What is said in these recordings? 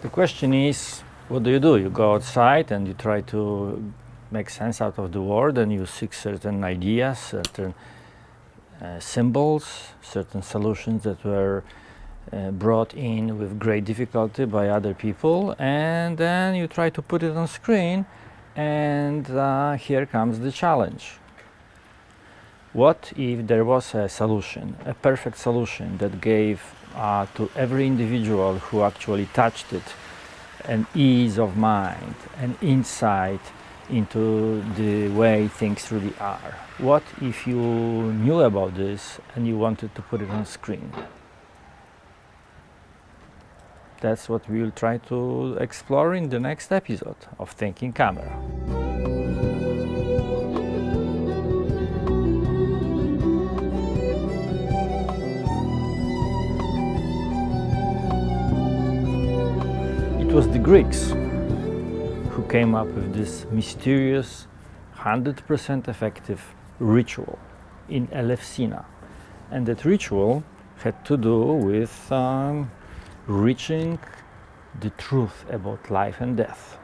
The question is, what do? You go outside and you try to make sense out of the world, and you seek certain ideas, certain symbols, certain solutions that were brought in with great difficulty by other people, and then you try to put it on screen, and here comes the challenge. What if there was a solution, a perfect solution that gave to every individual who actually touched it an ease of mind, an insight into the way things really are? What if you knew about this and you wanted to put it on screen? That's what we will try to explore in the next episode of Thinking Camera. It was the Greeks who came up with this mysterious, 100% effective ritual in Elefsina. And that ritual had to do with reaching the truth about life and death.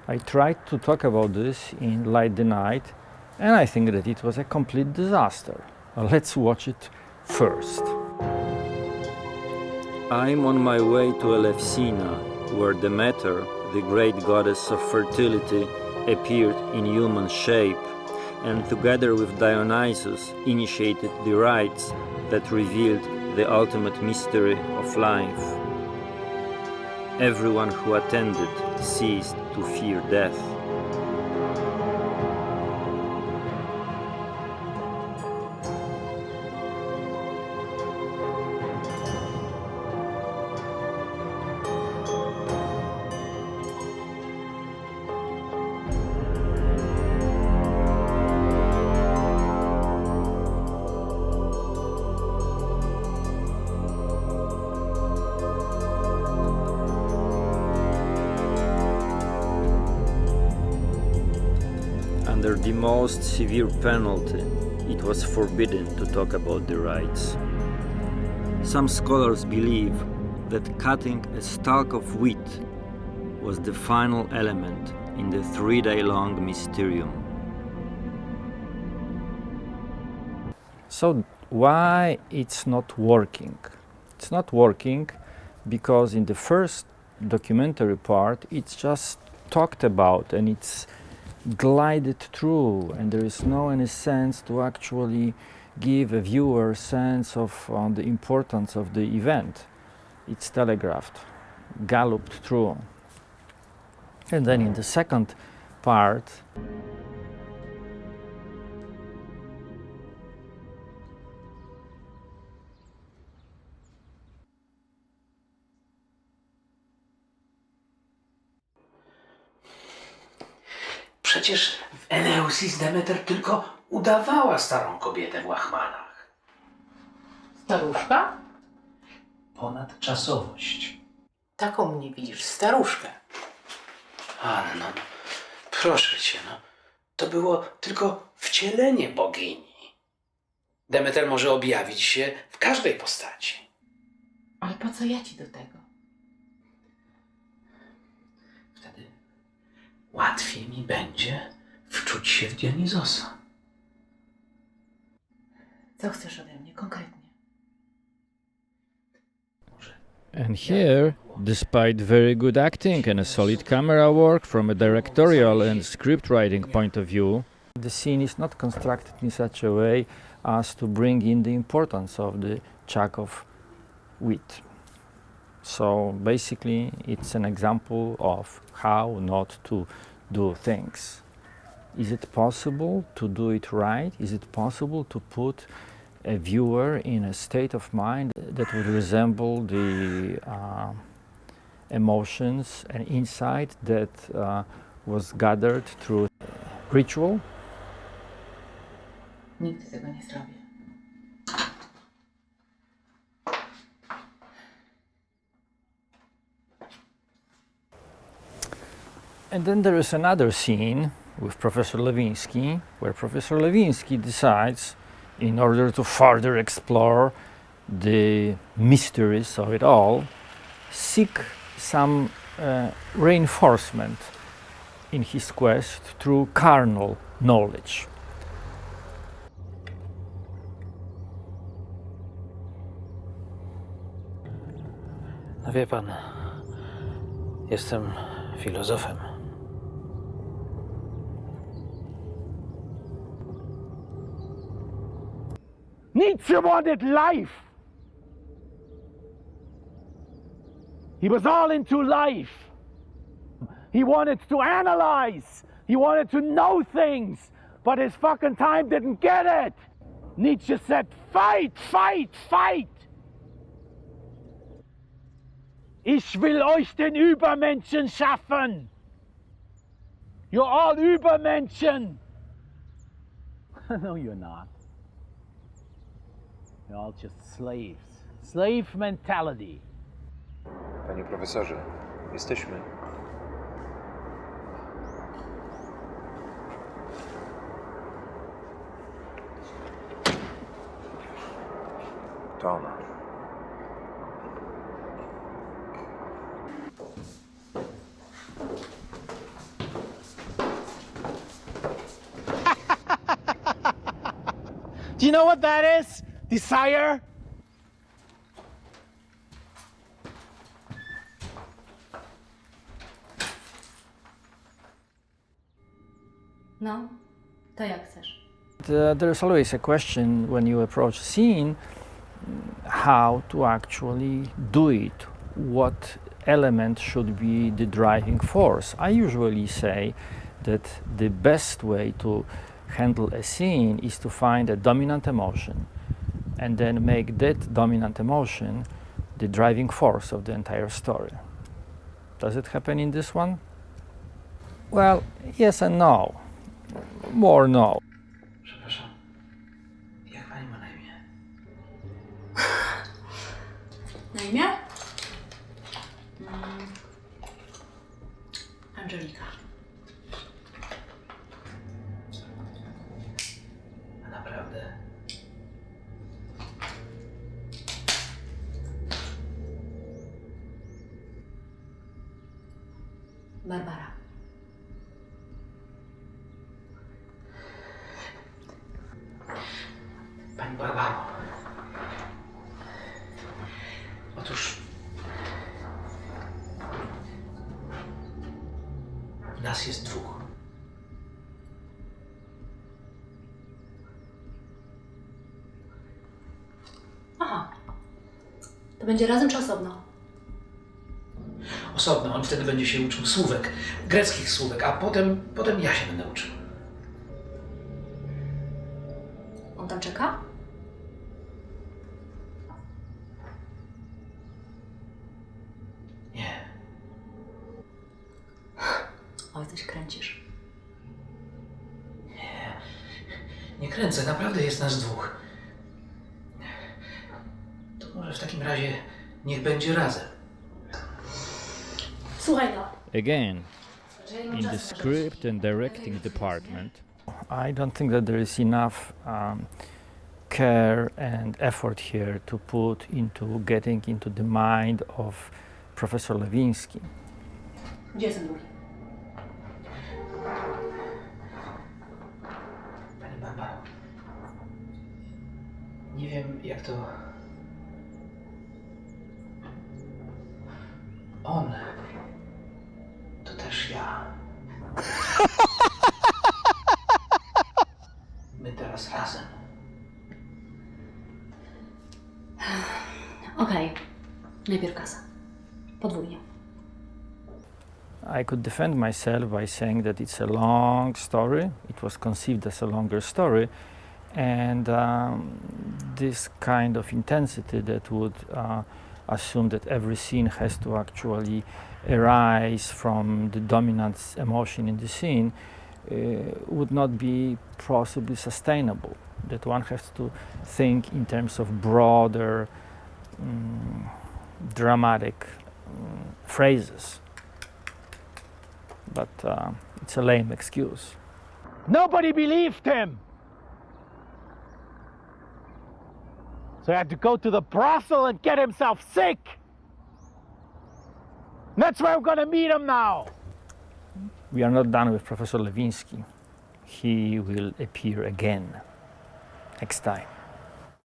I tried to talk about this in Light the Night, and I think that it was a complete disaster. Let's watch it first. I'm on my way to Elefsina, where Demeter, the great goddess of fertility, appeared in human shape, and together with Dionysus initiated the rites that revealed the ultimate mystery of life. Everyone who attended ceased to fear death. Under the most severe penalty, it was forbidden to talk about the rites. Some scholars believe that cutting a stalk of wheat was the final element in the 3-day-long mysterium. So why it's not working? It's not working because in the first documentary part it's just talked about and it's glided through, and there is no any sense to actually give a viewer a sense of the importance of the event. It's telegraphed, galloped through. And then in the second part, Przecież w Eleusis Demeter tylko udawała starą kobietę w łachmanach. Staruszka? Ponadczasowość. Taką mnie widzisz, staruszkę. Anno, proszę cię, to było tylko wcielenie bogini. Demeter może objawić się w każdej postaci. Ale po co ja ci do tego? Wtedy łatwiej mi będzie wczuć się w Dionizosa. Co chcesz ode mnie konkretnie? and here, despite very good acting and a solid camera work from a directorial and script writing point of view, the scene is not constructed in such a way as to bring in the importance of the chaff of wheat. So basically it's an example of how not to do things. Is it possible to do it right? Is it possible to put a viewer in a state of mind that would resemble the emotions and insight that was gathered through ritual? Nigdy tego nie zrobię. And then there is another scene with Professor Lewinsky, where Professor Lewinsky decides, in order to further explore the mysteries of it all, seek some reinforcement in his quest through carnal knowledge. No wie pan, jestem filozofem. Nietzsche wanted life. He was all into life. He wanted to analyze. He wanted to know things, but his fucking time didn't get it. Nietzsche said, fight, fight, fight. Ich will euch den Übermenschen schaffen. You're all Übermenschen. No, you're not. You're all just slaves. Slave mentality. Panie profesorze, jesteśmy. To ona. Do you know what that is? Desire? No, to jak chcesz. There's always a question when you approach a scene how to actually do it, what element should be the driving force. I usually say that the best way to handle a scene is to find a dominant emotion and then make that dominant emotion the driving force of the entire story. Does it happen in this one? Well, yes and no. More no. Przepraszam, jak pani ma na imię? Na imię? Angelika. A naprawdę? Barbara. Pani Barbaro. Otóż nas jest dwóch. Aha. To będzie razem czy osobno? Osobno, on wtedy będzie się uczył słówek, greckich słówek, a potem ja się będę uczył. On tam czeka? Nie, Oj, coś kręcisz. nie kręcę, naprawdę jest nas dwóch. To może w takim razie niech będzie razem. Słuchaj no. Again, Że ja nie mam in the czasu na script and directing department, I don't think that there is enough care and effort here to put into getting into the mind of Professor Lewinsky. Gdzie jest ten drugi? Pani Barbaro, nie wiem jak to... On to też ja. My teraz razem. Okej. Najpierw kasa. Podwójnie. I could defend myself by saying that it's a long story. It was conceived as a longer story, and this kind of intensity that would assume that every scene has to actually arise from the dominant emotion in the scene would not be possibly sustainable. That one has to think in terms of broader dramatic phrases. But it's a lame excuse. Nobody believed him. So he had to go to the brothel and get himself sick. That's where I'm gonna meet him now. We are not done with Professor Lewinsky. He will appear again next time.